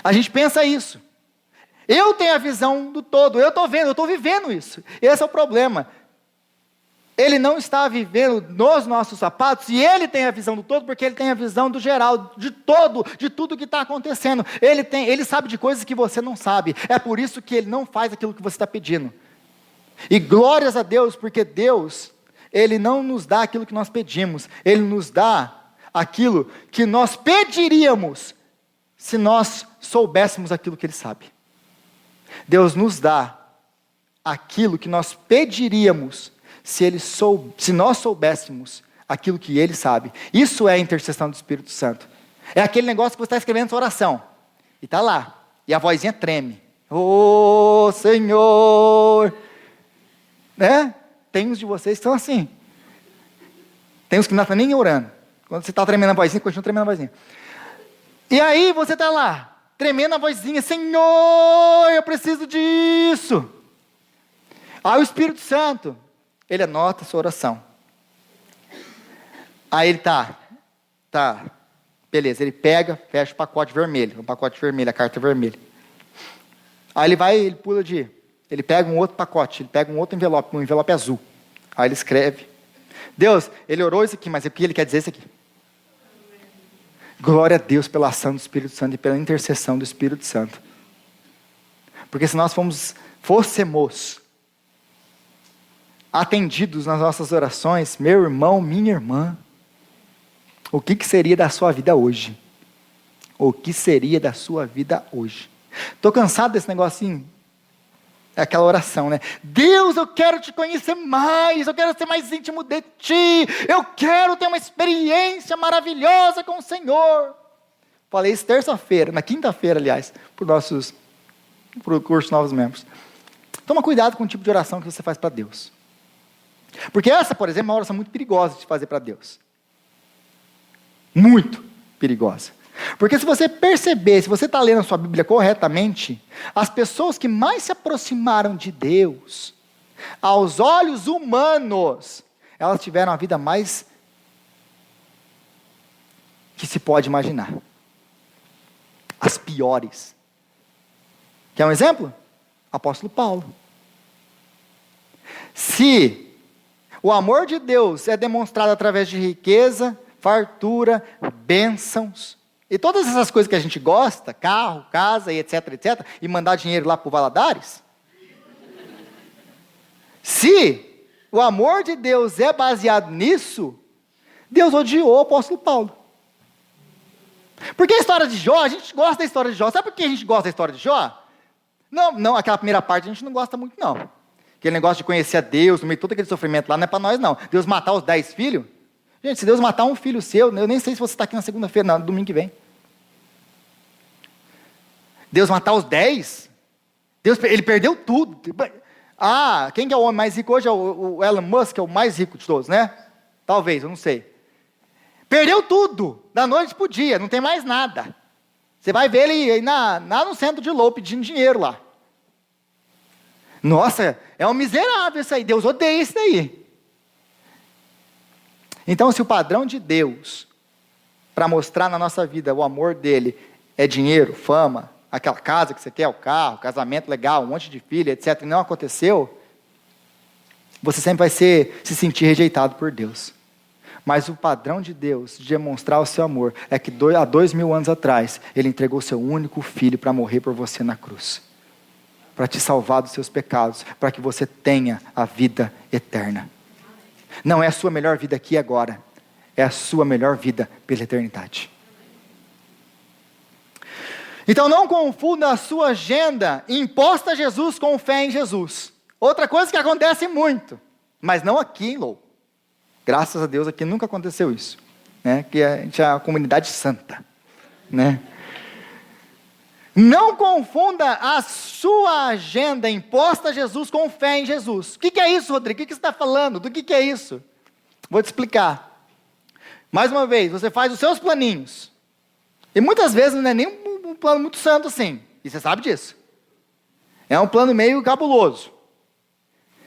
A gente pensa isso. Eu tenho a visão do todo, eu estou vivendo isso. Esse é o problema. Ele não está vivendo nos nossos sapatos, e ele tem a visão do todo, porque ele tem a visão do geral, de tudo que está acontecendo. Ele sabe de coisas que você não sabe. É por isso que ele não faz aquilo que você está pedindo. E glórias a Deus, porque Deus, Ele não nos dá aquilo que nós pedimos. Ele nos dá aquilo que nós pediríamos, se nós soubéssemos aquilo que Ele sabe. Deus nos dá aquilo que nós pediríamos, se nós soubéssemos aquilo que Ele sabe. Isso é a intercessão do Espírito Santo. É aquele negócio que você está escrevendo sua oração, e está lá, e a vozinha treme. Ô Senhor! Né? Tem uns de vocês que estão assim. Tem uns que não estão nem orando. Quando você está tremendo a vozinha, continua tremendo a vozinha. E aí você está lá, tremendo a vozinha, Senhor, eu preciso disso. Aí o Espírito Santo, Ele anota a sua oração. Aí ele beleza, ele pega, fecha o pacote vermelho, a carta vermelha. Aí ele pula ele pega um outro pacote, ele pega um outro envelope, um envelope azul. Aí ele escreve, Deus, ele orou isso aqui, mas o que ele quer dizer isso aqui? Glória a Deus pela ação do Espírito Santo e pela intercessão do Espírito Santo. Porque se nós fôssemos atendidos nas nossas orações, meu irmão, minha irmã, o que seria da sua vida hoje? O que seria da sua vida hoje? Estou cansado desse negocinho, aquela oração, né? Deus, eu quero te conhecer mais, eu quero ser mais íntimo de ti, eu quero ter uma experiência maravilhosa com o Senhor. Falei isso terça-feira, na quinta-feira, aliás, para o curso Novos Membros. Toma cuidado com o tipo de oração que você faz para Deus. Porque essa, por exemplo, é uma oração muito perigosa de fazer para Deus. Muito perigosa. Porque se você perceber, se você está lendo a sua Bíblia corretamente, as pessoas que mais se aproximaram de Deus, aos olhos humanos, elas tiveram a vida mais que se pode imaginar. As piores. Quer um exemplo? Apóstolo Paulo. Se o amor de Deus é demonstrado através de riqueza, fartura, bênçãos, e todas essas coisas que a gente gosta, carro, casa e etc, e mandar dinheiro lá para o Valadares. Se o amor de Deus é baseado nisso, Deus odiou o apóstolo Paulo. Porque a história de Jó, a gente gosta da história de Jó. Sabe por que a gente gosta da história de Jó? Não, aquela primeira parte a gente não gosta muito, não. Aquele negócio de conhecer a Deus, no meio de todo aquele sofrimento lá, não é para nós, não. Deus matar os 10 filhos. Gente, se Deus matar um filho seu, eu nem sei se você está aqui na segunda-feira, não, domingo que vem. Deus matar os 10? Ele perdeu tudo. Quem que é o homem mais rico hoje? É o Elon Musk, é o mais rico de todos, né? Talvez, eu não sei. Perdeu tudo, da noite para o dia, não tem mais nada. Você vai ver ele aí no centro de Lou pedindo dinheiro lá. Nossa, é um miserável isso aí. Deus odeia isso daí. Então, se o padrão de Deus, para mostrar na nossa vida o amor dele, é dinheiro, fama, aquela casa que você quer, o carro, casamento legal, um monte de filho, etc., e não aconteceu, você sempre vai se sentir rejeitado por Deus. Mas o padrão de Deus, de demonstrar o seu amor, é que há 2000 anos atrás, Ele entregou o seu único filho para morrer por você na cruz. Para te salvar dos seus pecados, para que você tenha a vida eterna. Não é a sua melhor vida aqui e agora, é a sua melhor vida pela eternidade. Então não confunda a sua agenda imposta a Jesus com fé em Jesus. Outra coisa que acontece muito, mas não aqui em Lou. Graças a Deus aqui nunca aconteceu isso, né? Que a gente é uma comunidade santa, né? Não confunda a sua agenda imposta a Jesus com fé em Jesus. O que é isso, Rodrigo? O que você está falando? Do que é isso? Vou te explicar. Mais uma vez, você faz os seus planinhos. E muitas vezes não é nem um plano muito santo assim. E você sabe disso. É um plano meio cabuloso.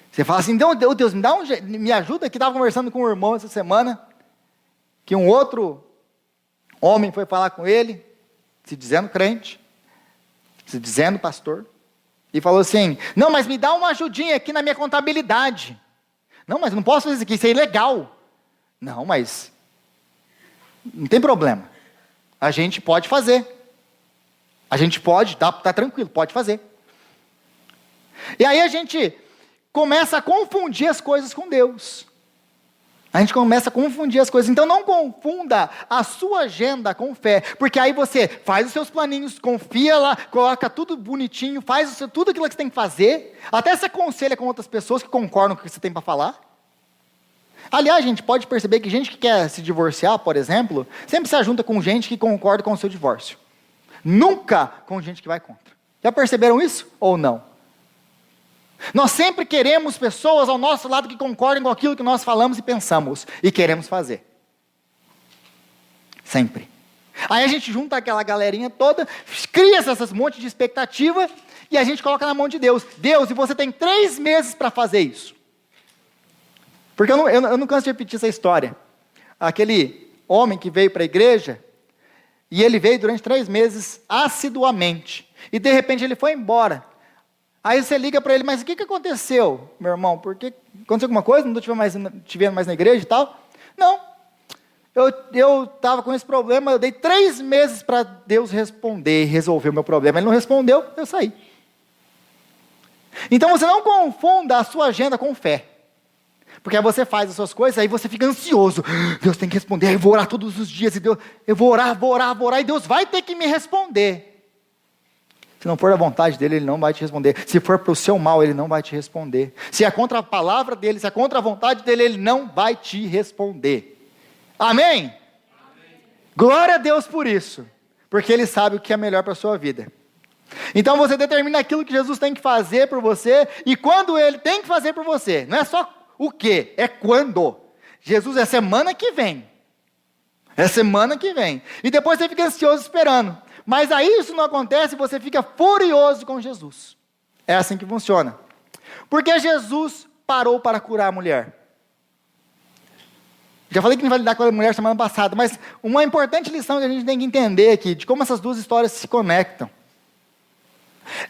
Você fala assim, Deus, me ajuda, que estava conversando com um irmão essa semana, que um outro homem foi falar com ele, se dizendo crente, se dizendo pastor, e falou assim, não, mas me dá uma ajudinha aqui na minha contabilidade. Não, mas não posso fazer isso aqui, isso é ilegal. Não, mas não tem problema. A gente pode fazer. A gente pode, tá tranquilo, pode fazer. E aí a gente começa a confundir as coisas com Deus. A gente começa a confundir as coisas. Então não confunda a sua agenda com fé. Porque aí você faz os seus planinhos, confia lá, coloca tudo bonitinho, faz tudo aquilo que você tem que fazer. Até se aconselha com outras pessoas que concordam com o que você tem para falar. Aliás, a gente pode perceber que gente que quer se divorciar, por exemplo, sempre se ajunta com gente que concorda com o seu divórcio. Nunca com gente que vai contra. Já perceberam isso ou não? Nós sempre queremos pessoas ao nosso lado que concordem com aquilo que nós falamos e pensamos e queremos fazer. Sempre. Aí a gente junta aquela galerinha toda, cria essas monte de expectativa e a gente coloca na mão de Deus. Deus, e você tem 3 meses para fazer isso. Porque eu não canso de repetir essa história. Aquele homem que veio para a igreja, e ele veio durante 3 meses assiduamente, e de repente ele foi embora. Aí você liga para ele, mas o que aconteceu, meu irmão? Porque aconteceu alguma coisa? Não estou te vendo mais na igreja e tal? Não, eu estava com esse problema, eu dei 3 meses para Deus responder, resolver o meu problema. Ele não respondeu, eu saí. Então você não confunda a sua agenda com fé. Porque aí você faz as suas coisas, aí você fica ansioso. Deus tem que responder, eu vou orar todos os dias, e Deus, eu vou orar, e Deus vai ter que me responder. Se não for da vontade dele, ele não vai te responder. Se for para o seu mal, ele não vai te responder. Se é contra a palavra dele, se é contra a vontade dele, ele não vai te responder. Amém? Amém. Glória a Deus por isso. Porque ele sabe o que é melhor para a sua vida. Então você determina aquilo que Jesus tem que fazer por você, e quando ele tem que fazer por você. Não é só o que, é quando. Jesus é semana que vem. É semana que vem. E depois você fica ansioso esperando. Mas aí isso não acontece e você fica furioso com Jesus. É assim que funciona. Porque Jesus parou para curar a mulher. Já falei que não vai lidar com a mulher semana passada, mas uma importante lição que a gente tem que entender aqui, de como essas duas histórias se conectam,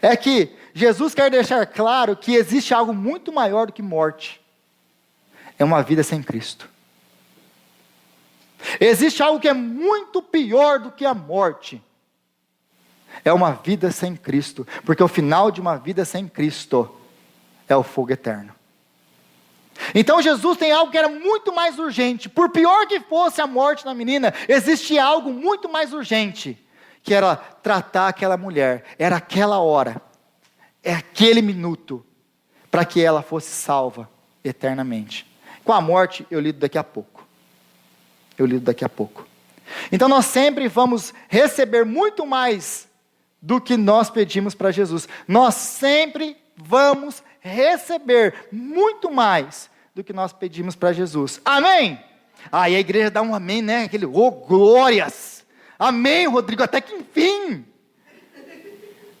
é que Jesus quer deixar claro que existe algo muito maior do que morte. É uma vida sem Cristo. Existe algo que é muito pior do que a morte. É uma vida sem Cristo, porque o final de uma vida sem Cristo é o fogo eterno. Então Jesus tem algo que era muito mais urgente. Por pior que fosse a morte da menina, existia algo muito mais urgente, que era tratar aquela mulher. Era aquela hora, é aquele minuto, para que ela fosse salva eternamente. Com a morte eu lido daqui a pouco. Então nós sempre vamos receber muito mais do que nós pedimos para Jesus. Nós sempre vamos receber muito mais do que nós pedimos para Jesus. Amém? Aí a igreja dá um amém, né? Aquele, glórias! Amém, Rodrigo, até que enfim.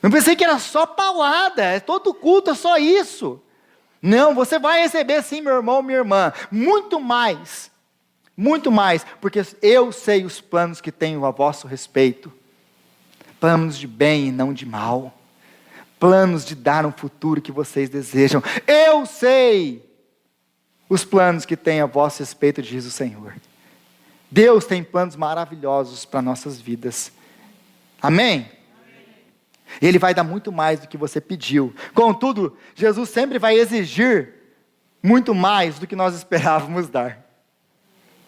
Não pensei que era só paulada, é todo culto, é só isso. Não, você vai receber sim, meu irmão, minha irmã, muito mais, porque eu sei os planos que tenho a vosso respeito, planos de bem e não de mal, planos de dar um futuro que vocês desejam. Eu sei os planos que tenho a vosso respeito, diz o Senhor. Deus tem planos maravilhosos para nossas vidas. Amém? Ele vai dar muito mais do que você pediu. Contudo, Jesus sempre vai exigir muito mais do que nós esperávamos dar.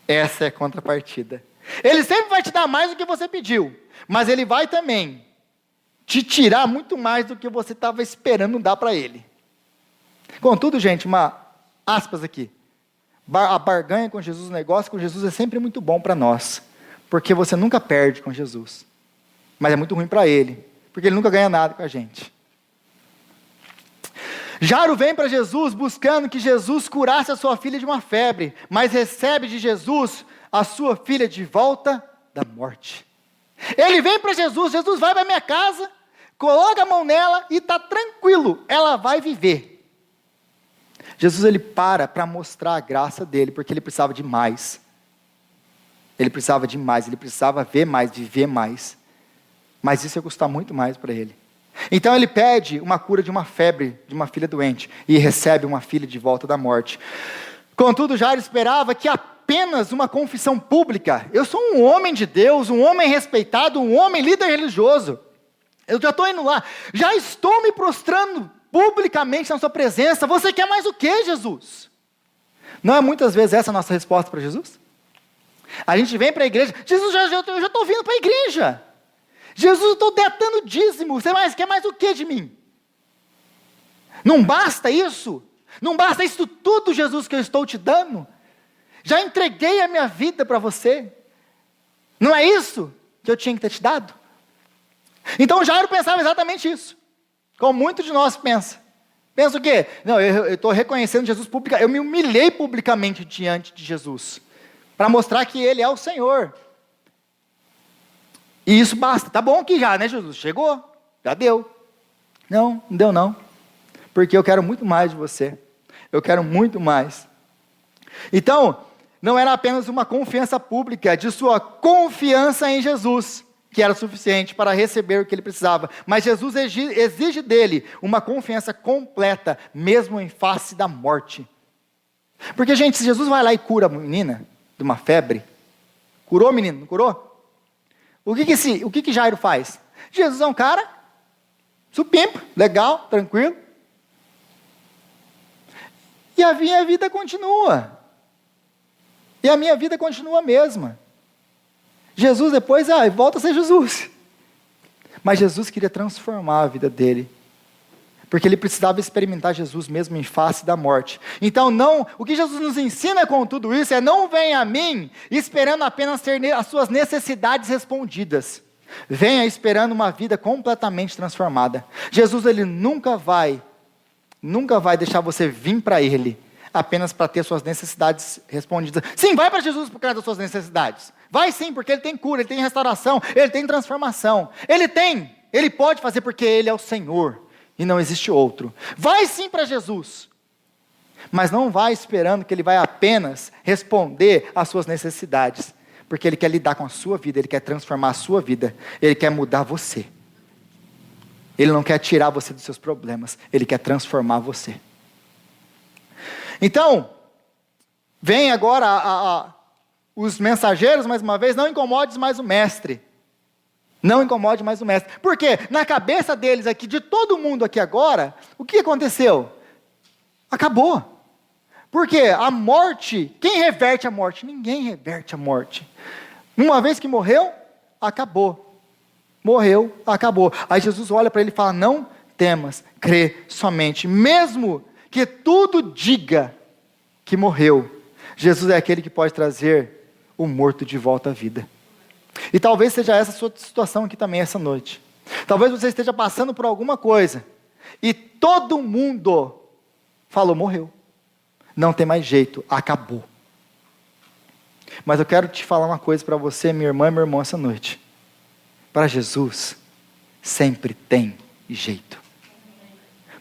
Essa é a contrapartida. Ele sempre vai te dar mais do que você pediu, mas Ele vai também te tirar muito mais do que você estava esperando dar para Ele. Contudo, gente, uma aspas aqui. A barganha com Jesus, o negócio com Jesus é sempre muito bom para nós, porque você nunca perde com Jesus, mas é muito ruim para Ele, porque Ele nunca ganha nada com a gente. Jairo vem para Jesus buscando que Jesus curasse a sua filha de uma febre, mas recebe de Jesus a sua filha de volta da morte. Ele vem para Jesus, Jesus vai para minha casa, coloca a mão nela e está tranquilo, ela vai viver. Jesus ele para mostrar a graça dele, porque ele precisava de mais. Ele precisava de mais, ele precisava ver mais, viver mais. Mas isso ia custar muito mais para ele. Então ele pede uma cura de uma febre, de uma filha doente, e recebe uma filha de volta da morte. Contudo, Jairo esperava que apenas uma confissão pública. Eu sou um homem de Deus, um homem respeitado, um homem líder religioso. Eu já estou indo lá, já estou me prostrando publicamente na sua presença. Você quer mais o que, Jesus? Não é muitas vezes essa a nossa resposta para Jesus? A gente vem para a igreja, Jesus, eu já estou vindo para a igreja. Jesus, eu estou dando dízimo, você quer mais o que de mim? Não basta isso? Não basta isso tudo, Jesus, que eu estou te dando? Já entreguei a minha vida para você. Não é isso que eu tinha que ter te dado? Então Jairo pensava exatamente isso, como muitos de nós pensa. Pensa o quê? Não, eu estou reconhecendo Jesus publicamente, eu me humilhei publicamente diante de Jesus, para mostrar que Ele é o Senhor. E isso basta, tá bom que já, né, Jesus? Chegou, já deu. Não deu não, porque eu quero muito mais de você, eu quero muito mais. Então, não era apenas uma confiança pública de sua confiança em Jesus, que era suficiente para receber o que ele precisava, mas Jesus exige dele uma confiança completa, mesmo em face da morte. Porque, gente, se Jesus vai lá e cura a menina de uma febre, curou o menino, não curou? O que Jairo faz? Jesus é um cara supimpa, legal, tranquilo, e a minha vida continua, e a minha vida continua a mesma. Jesus depois, volta a ser Jesus. Mas Jesus queria transformar a vida dele, porque ele precisava experimentar Jesus mesmo em face da morte. Então o que Jesus nos ensina com tudo isso é: não venha a mim esperando apenas ter as suas necessidades respondidas. Venha esperando uma vida completamente transformada. Jesus ele nunca vai deixar você vir para Ele apenas para ter suas necessidades respondidas. Sim, vai para Jesus por causa das suas necessidades. Vai sim, porque Ele tem cura, Ele tem restauração, Ele tem transformação. Ele pode fazer porque Ele é o Senhor e não existe outro. Vai sim para Jesus, mas não vai esperando que Ele vai apenas responder às suas necessidades, porque Ele quer lidar com a sua vida, Ele quer transformar a sua vida, Ele quer mudar você. Ele não quer tirar você dos seus problemas, Ele quer transformar você. Então, vem agora os mensageiros, mais uma vez: não incomodes mais o mestre. Não incomode mais o mestre. Por quê? Na cabeça deles aqui, de todo mundo aqui agora, o que aconteceu? Acabou. Por quê? A morte, quem reverte a morte? Ninguém reverte a morte. Uma vez que morreu, acabou. Morreu, acabou. Aí Jesus olha para ele e fala: não temas, crê somente. Mesmo que tudo diga que morreu, Jesus é aquele que pode trazer o morto de volta à vida. E talvez seja essa a sua situação aqui também essa noite. Talvez você esteja passando por alguma coisa e todo mundo falou: morreu, não tem mais jeito, acabou. Mas eu quero te falar uma coisa para você, minha irmã e meu irmão, essa noite. Para Jesus, sempre tem jeito.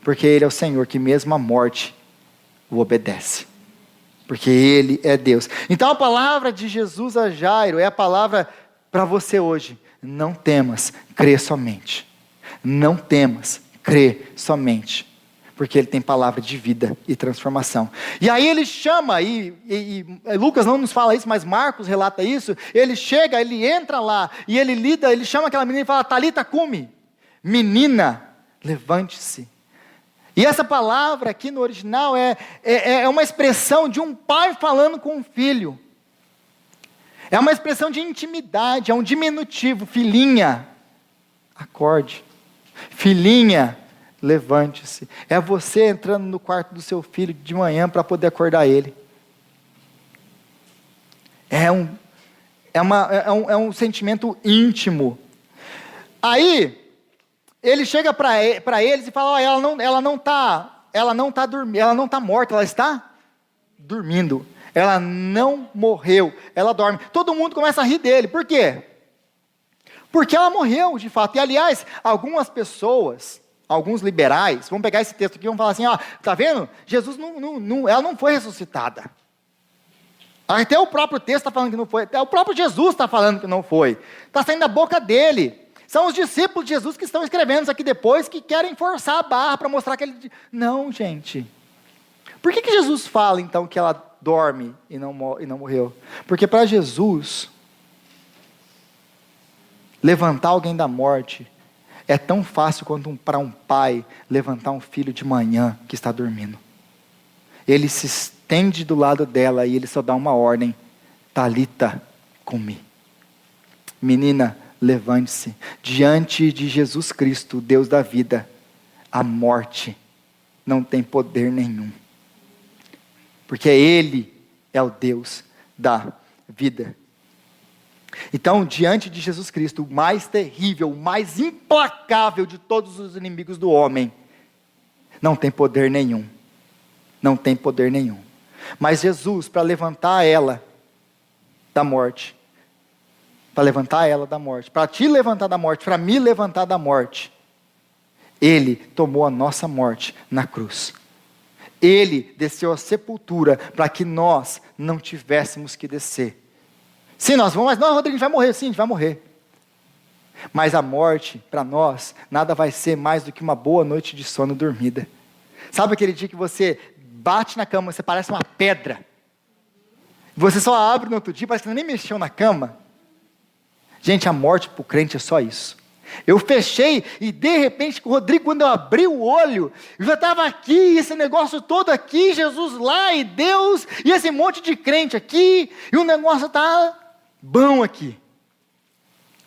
Porque Ele é o Senhor que mesmo a morte o obedece. Porque Ele é Deus. Então a palavra de Jesus a Jairo é a palavra para você hoje. Não temas, crê somente. Não temas, crê somente. Porque Ele tem palavra de vida e transformação. E aí Ele chama, e Lucas não nos fala isso, mas Marcos relata isso. Ele chega, Ele entra lá, e Ele chama aquela menina e fala, Talita cumi, menina, levante-se. E essa palavra aqui no original é uma expressão de um pai falando com um filho. É uma expressão de intimidade, é um diminutivo. Filhinha, acorde. Filhinha, levante-se. É você entrando no quarto do seu filho de manhã para poder acordar ele. É um sentimento íntimo. Aí, ele chega para eles e fala, ela não está dormindo, ela não está morta, ela está dormindo. Ela não morreu, ela dorme. Todo mundo começa a rir dele, por quê? Porque ela morreu, de fato. E aliás, algumas pessoas, alguns liberais, vamos pegar esse texto aqui e vamos falar assim, tá vendo? Jesus ela não foi ressuscitada. Até o próprio texto está falando que não foi, até o próprio Jesus está falando que não foi. Está saindo da boca dele. São os discípulos de Jesus que estão escrevendo isso aqui depois, que querem forçar a barra para mostrar que ele... Não, gente. Por que Jesus fala então que ela dorme e não morreu? Porque para Jesus, levantar alguém da morte é tão fácil quanto para um pai levantar um filho de manhã que está dormindo. Ele se estende do lado dela e ele só dá uma ordem: Talita cumi. Menina, levante-se. Diante de Jesus Cristo, Deus da vida, a morte não tem poder nenhum. Porque Ele é o Deus da vida. Então, diante de Jesus Cristo, o mais terrível, o mais implacável de todos os inimigos do homem, não tem poder nenhum. Não tem poder nenhum. Mas Jesus, para levantar ela da morte, para te levantar da morte, para me levantar da morte, Ele tomou a nossa morte na cruz. Ele desceu à sepultura para que nós não tivéssemos que descer. Sim, nós vamos, mas não, Rodrigo, a gente vai morrer. Sim, a gente vai morrer. Mas a morte, para nós, nada vai ser mais do que uma boa noite de sono dormida. Sabe aquele dia que você bate na cama, você parece uma pedra? Você só abre no outro dia, parece que você nem mexeu na cama. Gente, a morte para o crente é só isso. Eu fechei e de repente, Rodrigo, quando eu abri o olho, eu já estava aqui, esse negócio todo aqui, Jesus lá e Deus, e esse monte de crente aqui, e o negócio está bom aqui.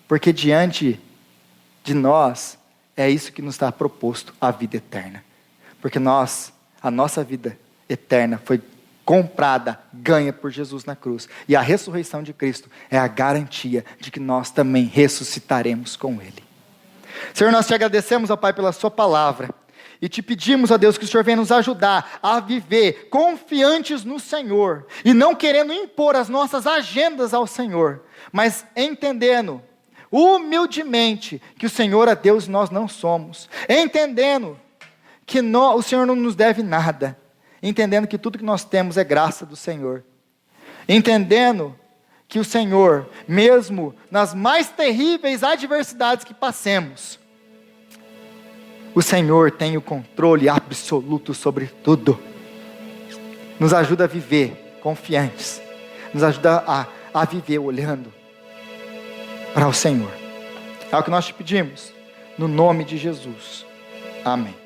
Porque diante de nós, é isso que nos está proposto, a vida eterna. Porque a nossa vida eterna foi comprada, ganha por Jesus na cruz. E a ressurreição de Cristo é a garantia de que nós também ressuscitaremos com Ele. Senhor, nós te agradecemos, ó Pai, pela sua palavra. E te pedimos, ó Deus, que o Senhor venha nos ajudar a viver confiantes no Senhor. E não querendo impor as nossas agendas ao Senhor. Mas entendendo humildemente que o Senhor é Deus e nós não somos. Entendendo que o Senhor não nos deve nada. Entendendo que tudo que nós temos é graça do Senhor. Entendendo que o Senhor, mesmo nas mais terríveis adversidades que passemos, o Senhor tem o controle absoluto sobre tudo. Nos ajuda a viver confiantes. Nos ajuda a viver olhando para o Senhor. É o que nós te pedimos, no nome de Jesus. Amém.